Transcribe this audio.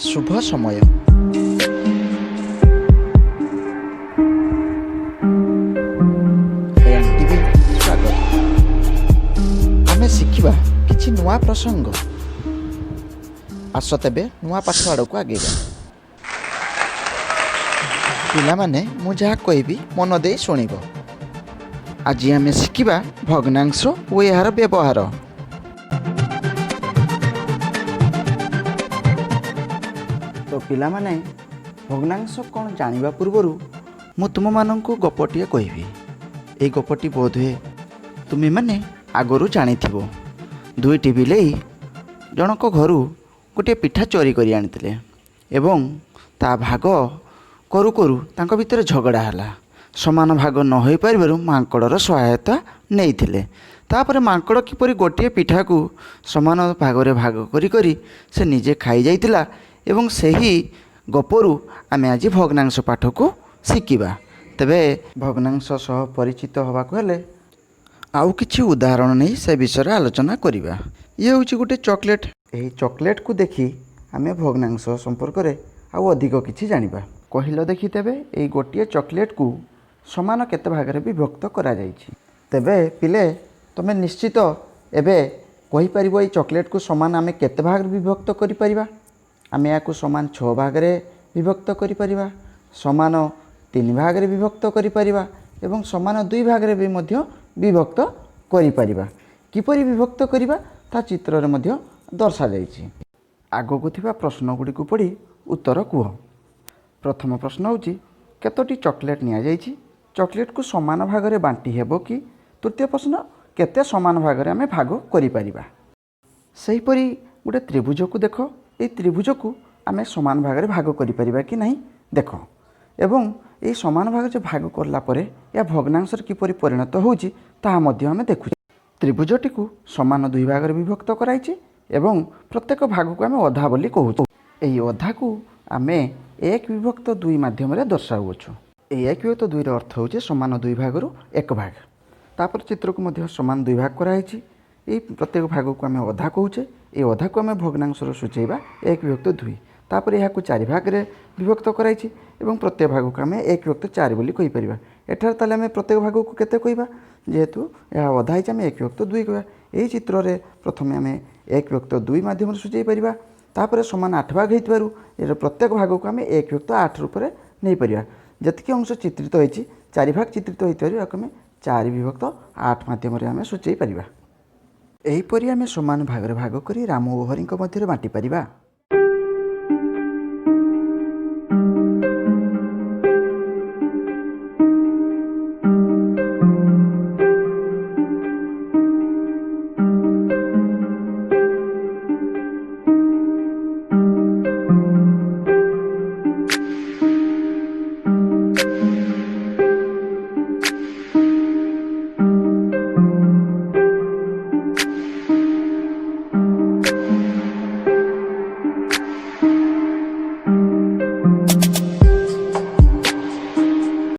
शुभ समय। एनटीवी स्वागत। आमे शिखिबा किछि नुआ प्रसंग। आस तेबे नुआ पाठ आड़क आगेगा। पिला माने मु जहा कहबी मन दे शुणिब। आज आमे शिखिबा भग्नांश ओ यार व्यवहार। तो पिला माने भग्नांश कौन जानिबा पूर्वरु मु तुम मानंकु गपटिए कहबी। ए गपटी बोध हुए तुमे माने आगरू जानिथिबो। दुईटी बिलेई जनक घरु गोटे पिठा चोरी करी आनिथिले एवं ता भाग करू करू तांको भितर झगड़ा हला। समान भाग न होई परिबारु मांकड़र सहायता नेइथिले। तापर मांकड़ किपरि गोटे पिठा को समान भागरे भाग करी करी से निजे खाई जाइतिला एवं सही गपरू आमे आज भग्नांश पाठ को शिकिबा। तेबे भग्नांश सह परिचित हवा को हेले आउ किछि उदाहरण नहीं से विषय आलोचना करिबा। ये होछि गोटे चॉकलेट। एही चॉकलेट को देखि आमे भग्नांश संपर्क रे आउ अधिक किछि जानिबा। कहिलो देखि तेबे एही गोटिए चॉकलेट को समान केते भागरे विभक्त करा जाइछि। तेबे पिले तमे निश्चित एबे कहि परिबो एही चॉकलेट को समान आमे केते भाग विभक्त करि परिबा। आमे याकू समान 6 भागरे विभक्त करि परिबा, समान 3 भागरे विभक्त करि परिबा एवं समान 2 भागरे भी मध्य विभक्त करि परिबा। किपरि विभक्त करिबा ता चित्र रे मध्य दर्शा जाइछि। आगो थिबा प्रश्न गुडी को पढी उत्तर कुह। प्रथम प्रश्न होछि केतोटी चॉकलेट निया जाइछि, चॉकलेट को समान भागरे बांटी हेबो कि। तृतीय प्रश्न केते समान भागरे आमे भाग करि परिबा। सही परि गोटे त्रिभुज को देखो। ये त्रिभुज को आमे समान भाग में भाग करि परिबा कि नहीं देख। एवं ये समान भाग जो भाग करला परे या भग्नांश किपरि परिणत होउछि ता मध्य आमे देखु। त्रिभुजटी को समान 2 भाग में विभक्त कराइछि एवं प्रत्येक भाग को आमे अधा बोली कहू। एही अधा को आमे 1 विभक्त 2 माध्यम रे दर्शाउछु। एही 1 विभक्त 2 रो अर्थ होउछि समान 2 भाग रु 1 भाग। तापर चित्र को मध्य समान 2 भाग कराइछि। ये प्रत्येक भाग को आमे अधा कहूचे। ये अधा को आमे भग्नांश सूचेबा 1 विभक्त 2। तापर यहाँ 4 भाग में विभक्त कराइछि एवं प्रत्येक भाग को आमे 1 विभक्त 4 बोली कहि परिबा। एठार ताले आमे प्रत्येक भाग को केते कहबा जेहेतु यह अधा हिच आमे 1 विभक्त 2 कहबा। एही चित्र रे प्रथमे आमे 1 विभक्त 2 माध्यम सूचेई परिबा। तापर समान 8 भाग हेतिबारु ए प्रत्येक भाग को आमे 1 विभक्त 8 रूप रे नै परिबा। जतिके अंश चित्रित होइछि 4 भाग चित्रित होइतिबारु याक आमे 4 विभक्त 8 माध्यम रे आमे सूचेई परिबा। एहीपरि आमे समान भागरे भाग करी राम ओ हरिଙ୍କ ମଧ୍ୟରେ ବାଣ୍ଟି ପାରିବା।